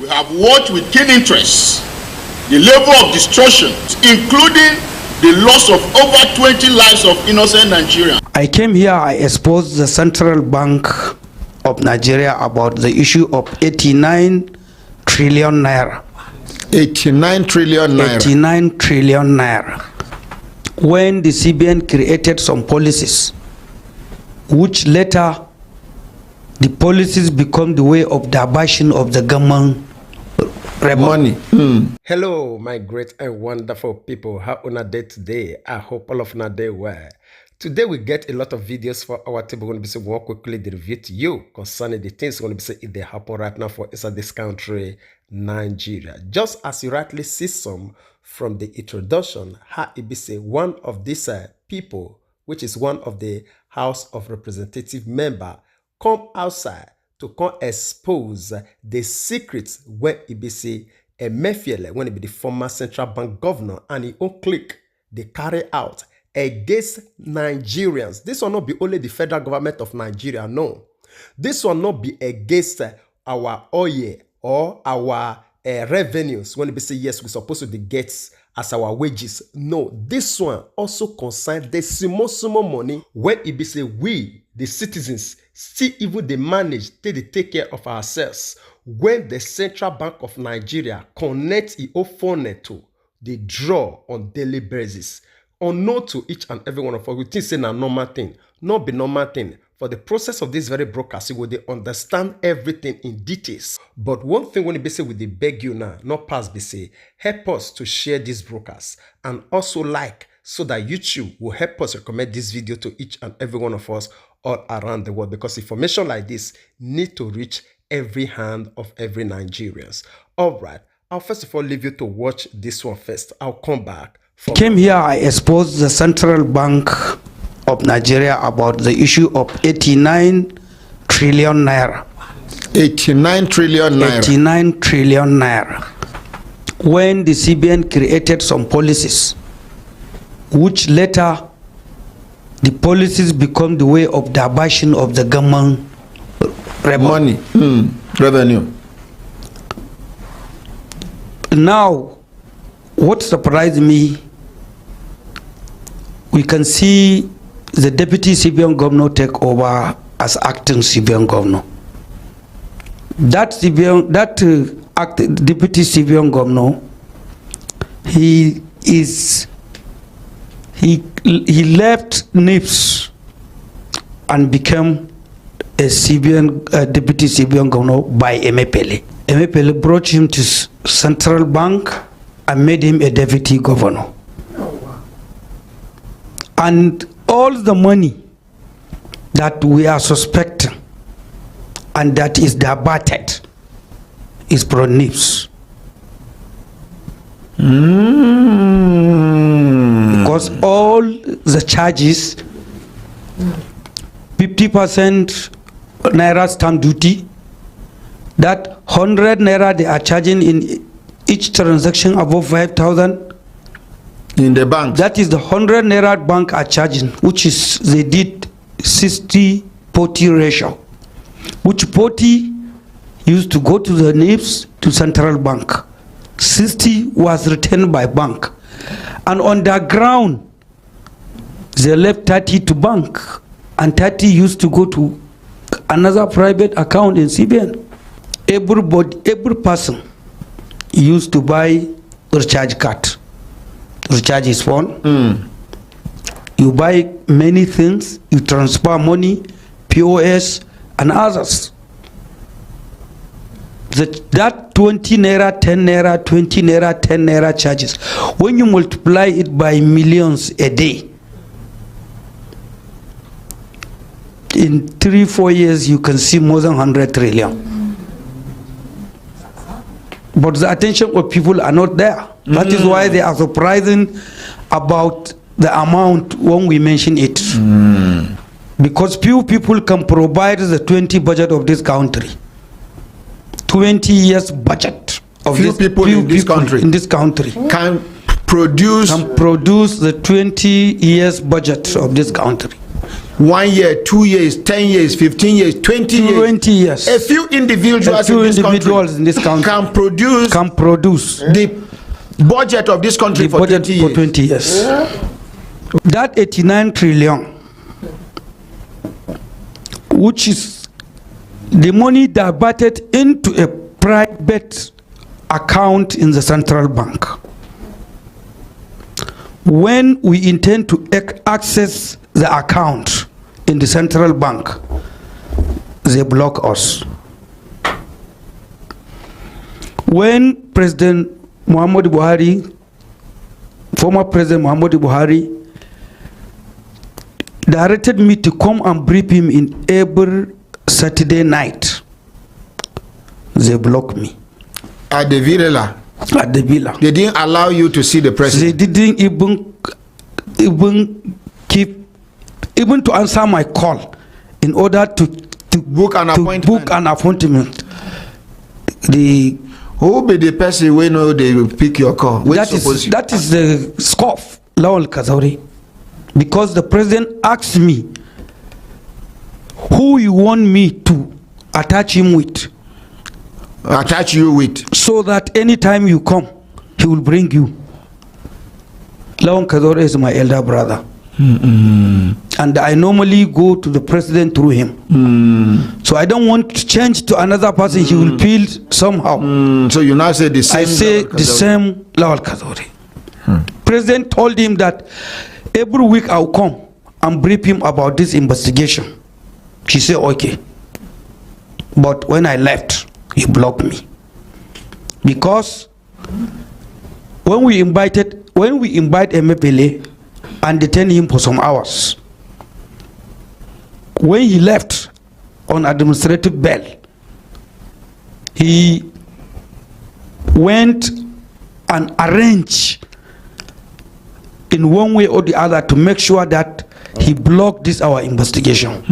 We have watched with keen interest the level of destruction, including the loss of over 20 lives of innocent Nigerians. I came here, I exposed the Central Bank of Nigeria about the issue of 89 trillion naira. 89 trillion naira. 89 trillion naira. When the CBN created some policies, which later the policies become the way of diversion of the government money. Hello, my great and wonderful people. How on a day today? I hope all of you day well. Today we get a lot of videos for our table. We're going to be saying more quickly the review to you concerning the things we're going to be saying if they happen right now for inside this country, Nigeria. Just as you rightly see some from the introduction, how it be say one of these people, which is one of the House of Representative member, come outside to come expose the secrets where it be say Emiefele, when it be the former central bank governor, and he own click they carry out against Nigerians. This will not be only the federal government of Nigeria, no. This will not be against our oil or our revenues. When it be say yes, we're supposed to get as our wages. No, this one also concerns the small money when it be say we, the citizens, still even they manage to take care of ourselves. When the Central Bank of Nigeria connects its own phone to the draw on daily basis, unknown to each and every one of us, we think say a normal thing, not be normal thing. For the process of this very broadcast, will they understand everything in details. But one thing when they say we they beg you now, not pass be say, help us to share this broadcast and also like so that YouTube will help us recommend this video to each and every one of us all around the world, because information like this need to reach every hand of every Nigerians. All right, I'll first of all leave you to watch this one first. I'll come back. Came here, I exposed the Central Bank of Nigeria about the issue of 89 trillion naira. 89 trillion naira. 89 trillion naira. When the CBN created some policies, which later the policies become the way of diversion of the government money, revenue. Now, what surprised me, we can see the deputy CBN governor take over as acting CBN governor. That deputy CBN governor, he left NIPS and became a deputy CBN governor by Emiefele. Emiefele brought him to Central Bank and made him a deputy governor. And all the money that we are suspecting and that is diverted is from NIPS. Because all the charges, 50% naira stamp duty, that 100 naira they are charging in each transaction above 5,000 in the bank. That is the 100 naira bank are charging, which is they did 60-40 ratio, which 40 used to go to the NIPS to Central Bank. 60 was retained by bank, and on the ground they left 30 to bank, and 30 used to go to another private account in CBN. Every person used to buy recharge card, recharge his phone. You buy many things, you transfer money, POS and others. That 20 naira, 10 naira, 20 naira, 10 naira charges, when you multiply it by millions a day, in 3-4 years you can see more than 100 trillion. But the attention of people are not there. That is why they are surprising about the amount when we mention it. Because few people can provide the 20 budget of this country. 20 years budget of few people in this country can produce the 20 years budget of this country. 1 year, 2 years, 10 years, 15 years, 20 years. 20 years. A few individuals, in this country can produce the budget of this country the for budget 20 years. For 20 years. That 89 trillion, which is the money diverted into a private account in the central bank. When we intend to access the account in the central bank, they block us. When President Muhammadu Buhari, former President Muhammadu Buhari, directed me to come and brief him in every Saturday night, they blocked me. At the villa? At the villa. They didn't allow you to see the president? They didn't even to answer my call in order to book an appointment. Who be the person we know they will pick your call? That is the scoff, Lawal Kazauri. Because the president asked me who you want me to attach him with. Attach you with? So that anytime you come, he will bring you. Lawal Kazauri is my elder brother. And I normally go to the president through him. So I don't want to change to another person. He will feel somehow. So you now say the same? I say the same Lawal Kazauri. President told him that every week I'll come and brief him about this investigation. He said okay. But when I left, he blocked me. Because when we invite Emiefele and detain him for some hours, when he left on administrative bail, he went and arranged in one way or the other to make sure that he blocked this our investigation,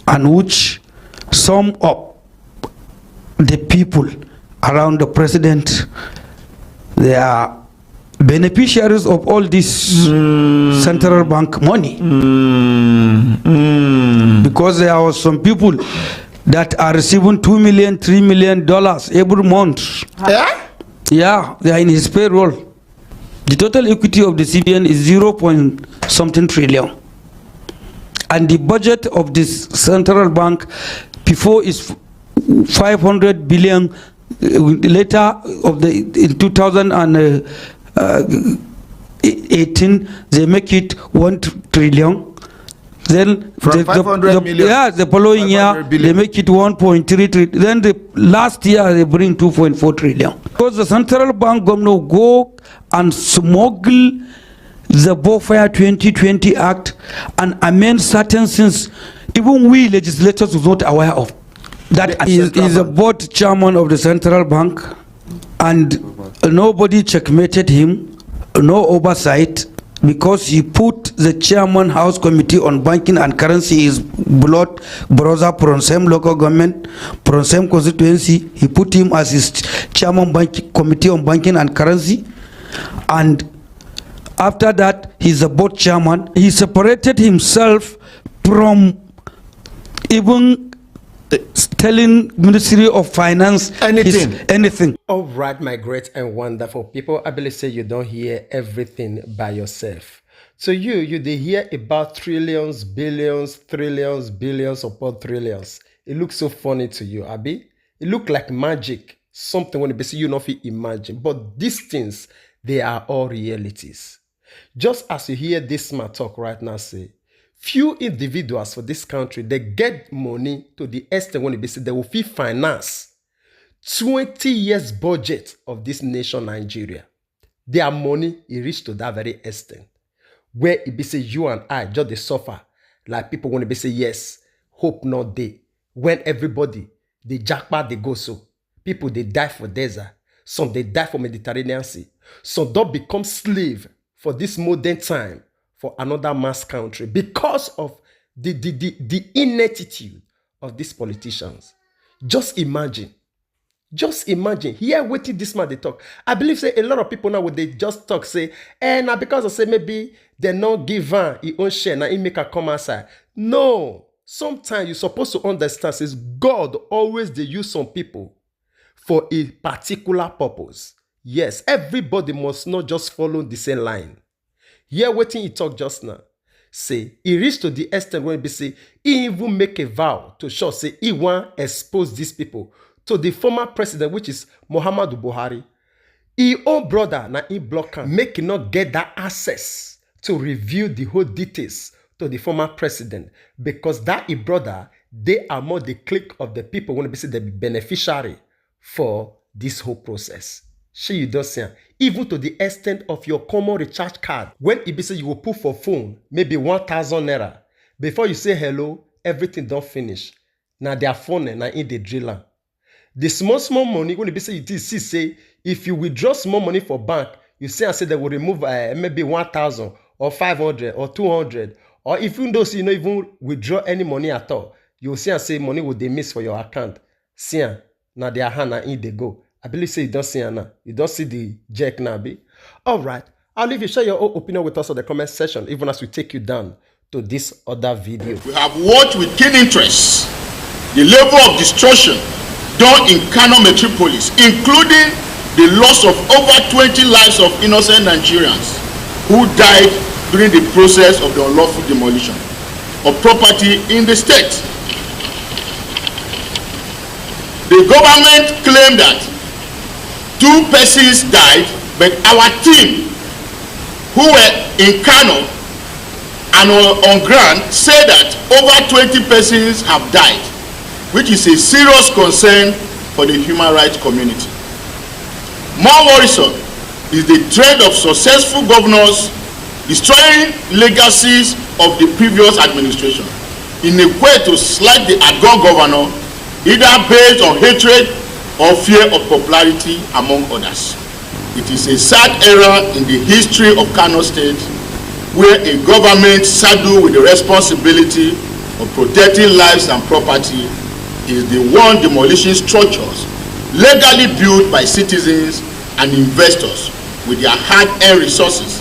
and which some of the people around the president, they are beneficiaries of all this central bank money. Because there are some people that are receiving $2 million, $3 million every month. Yeah, they are in his payroll. The total equity of the CBN is 0.something trillion. And the budget of this central bank before is 500 billion. Later of in 2018, they make it 1 trillion. Then the following year they make it 1.3 trillion. Then the last year they bring 2.4 trillion. Because the central bank governor go and smuggle the Bofire 2020 Act and amend certain things even we legislators were not aware of. That is a board chairman of the central bank, and nobody checkmated him, no oversight, because he put the chairman House Committee on Banking and Currency, his blood brother from same local government, from same constituency. He put him as his chairman Committee on Banking and Currency, and after that he's a board chairman. He separated himself from even telling Ministry of Finance anything. All right, my great and wonderful people, I believe say you don't hear everything by yourself. So you they hear about trillions, billions, trillions, billions upon trillions. It looks so funny to you, Abi. It look like magic, something when basically you not imagine. But these things, they are all realities. Just as you hear this man talk right now, say few individuals for this country, they get money to the extent when they will finance 20 years budget of this nation, Nigeria. Their money, it reached to that very extent. Where it be say you and I just they suffer. Like people want to be say, yes, hope not they. When everybody, they jackpot, they go so. People, they die for desert. Some, they die for Mediterranean Sea. Some don't become slave for this modern time for another mass country because of the ineptitude of these politicians. Just imagine Just imagine, here waiting this man they talk. I believe say a lot of people now would they just talk, say, now because I say maybe they not give her his own share, now he make her come outside. No, sometimes you're supposed to understand, says God always they use some people for a particular purpose. Yes, everybody must not just follow the same line. Here waiting he talk just now. Say, he reached to the extent when he say, he even make a vow to show, say, he want expose these people to the former president, which is Muhammadu Buhari. His own brother, na he block him, make him not get that access to review the whole details to the former president. Because that his brother, they are more the clique of the people when they say the beneficiary for this whole process. She you don't see, even to the extent of your common recharge card. When it be say you will put for phone, maybe 1,000 naira. Before you say hello, everything don't finish. Now their phone and now in the driller. The small money, when you say you see, say, if you withdraw small money for bank, you say and say they will remove maybe 1,000 or 500 or 200. Or if you don't see, you not even withdraw any money at all, you will see and say money will they miss for your account. See, now their hand and in they go. I believe say you don't see now. You don't see the jack now, be. All right. I'll leave you share your own opinion with us in the comment section, even as we take you down to this other video. We have watched with keen interest the level of destruction done in Kano metropolis, including the loss of over 20 lives of innocent Nigerians who died during the process of the unlawful demolition of property in the state. The government claimed that 2 persons died, but our team who were in Kano and on ground say that over 20 persons have died, which is a serious concern for the human rights community. More worrisome is the trend of successful governors destroying legacies of the previous administration in a way to slight the outgoing governor, either based on hatred or fear of popularity, among others. It is a sad era in the history of Kano State where a government saddled with the responsibility of protecting lives and property is the one demolishing structures legally built by citizens and investors with their hard-earned resources,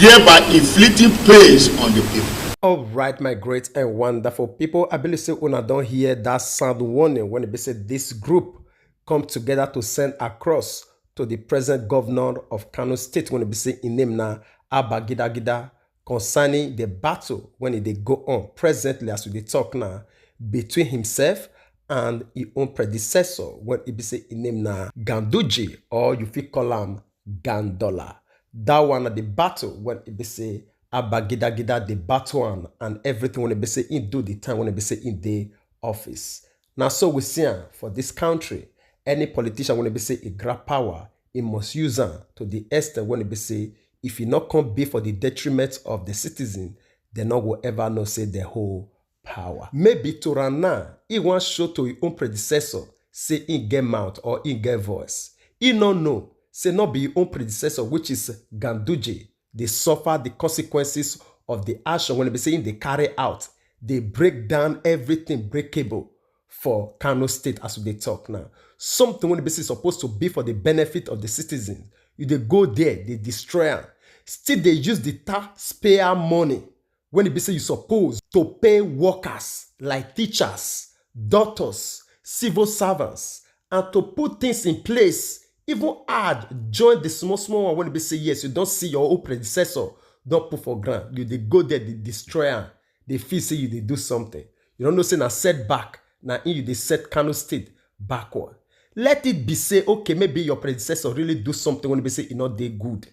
thereby inflicting pains on the people. All right, my great and wonderful people. I believe say una don't hear that sound warning when it be said this group come together to send across to the present governor of Kano State when it be say in name na Abagidagida concerning the battle when they go on presently as we talk now between himself and his own predecessor when it be say in name na Ganduji, or you fit call him Gandola. That one at the battle when it be say Abagidagida the battle one and everything when it be say in do the time when it be say in the office. Now so we see for this country, any politician when it be say a grab power, he must use them to the extent when it be say if he not come be for the detriment of the citizen, they not will ever know say the whole power. Maybe to run now, he wants show to his own predecessor, say he get mouth or he get voice. He no know, say not be his own predecessor, which is Ganduje. They suffer the consequences of the action when they be saying they carry out. They break down everything breakable for Kano State as they talk now. Something when they be supposed to be for the benefit of the citizens. You they go there, they destroy them. Still they use the taxpayer money when it be say you supposed to pay workers like teachers, doctors, civil servants, and to put things in place, even add, join the small one when it be say yes, you don't see your own predecessor, don't put for ground. You they go there, they destroy them. They feel say you they do something. You don't know say na setback, now you they set Kano State backward. Let it be say, okay, maybe your predecessor really do something when it be say it not they good.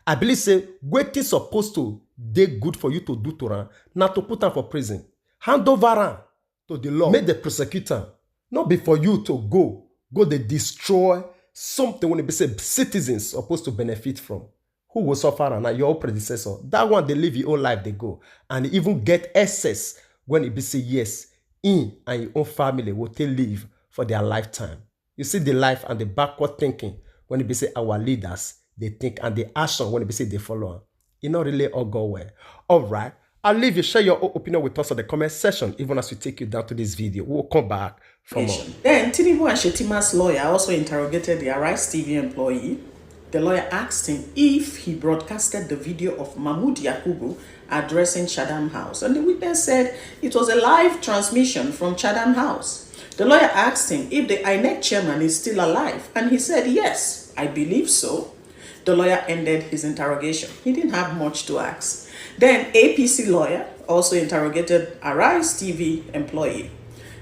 I believe say waiting supposed to they good for you to do to run, not to put them for prison. Hand over them to the law. Make the prosecutor. Not be for you to go they destroy something when it be say citizens supposed to benefit from. Who will suffer and your predecessor? That one they live your own life, they go. And even get excess when it be say yes, in and your own family will take leave for their lifetime. You see the life and the backward thinking when it be say our leaders, they think, and the action when it be say they follow. It not really all go well. All right. I'll leave you, share your opinion with us in the comment section, even as we take you down to this video. We'll come back for more. Then Tinubu and Shetima's lawyer also interrogated the Arise TV employee. The lawyer asked him if he broadcasted the video of Mahmood Yakubu addressing Chatham House, and the witness said it was a live transmission from Chatham House. The lawyer asked him if the INEC chairman is still alive, and he said, yes, I believe so. The lawyer ended his interrogation. He didn't have much to ask. Then APC lawyer also interrogated Arise TV employee.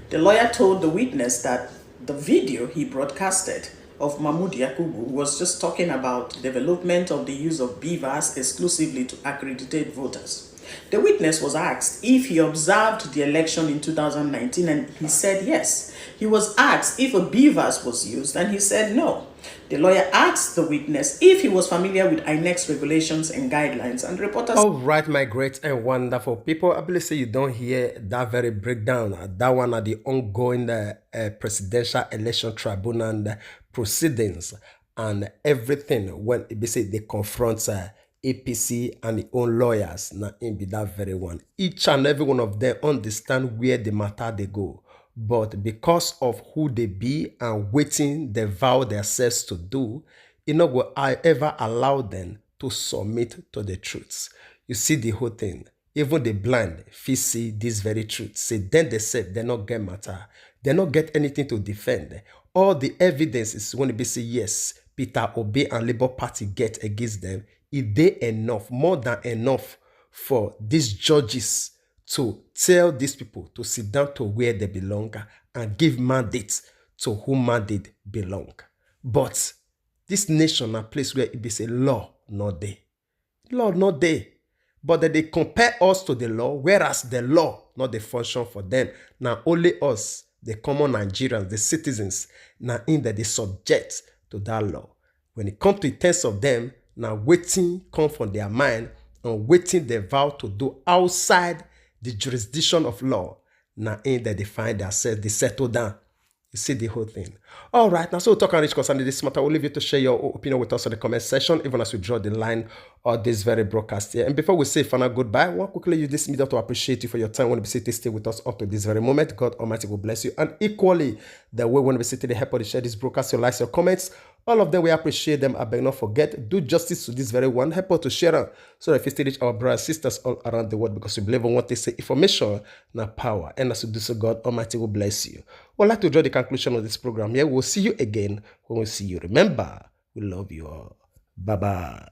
The lawyer told the witness that the video he broadcasted of Mahmood Yakubu was just talking about development of the use of beavers exclusively to accredited voters. The witness was asked if he observed the election in 2019, and he said yes. He was asked if a beavers was used, and he said no. The lawyer asked the witness if he was familiar with INEC's regulations and guidelines, and reporters... All right, my great and wonderful people, I believe say you don't hear that very breakdown. That one are the ongoing presidential election tribunal and proceedings and everything when it be say they confront APC and the own lawyers. Now, in be that very one. Each and every one of them understand where the matter they go. But because of who they be and waiting they vow themselves to do, will I ever allow them to submit to the truths. You see the whole thing. Even the blind fit see this very truth. Say then they say they not get matter. They not get anything to defend. All the evidence is when they say yes, Peter Obi and Labour Party get against them. Is they enough, more than enough for these judges to tell these people to sit down to where they belong and give mandates to whom mandate belong. But this nation a place where it be say law not there. Law not there. But that they compare us to the law, whereas the law not the function for them. Now only us, the common Nigerians, the citizens, now in that they subject to that law. When it comes to the terms of them, now waiting come from their mind and waiting they vow to do outside the jurisdiction of law. Now in that they find themselves, they settle down. You see the whole thing. All right, now so we'll talk on this concerning this matter. We'll leave you to share your opinion with us in the comment section, even as we draw the line of this very broadcast here. And before we say final goodbye, I want to quickly use this media to appreciate you for your time when we stay with us up to this very moment. God Almighty will bless you. And equally, the way when we sit to the help of the share this broadcast, your likes, your comments, all of them, we appreciate them. I beg not forget, do justice to this very one. Help us to share them so that if you still reach our brothers and sisters all around the world, because we believe in what they say, information, not power. And as we do so, God Almighty will bless you. We'd like to draw the conclusion of this program here. We'll see you again when we see you. Remember, we love you all. Bye-bye.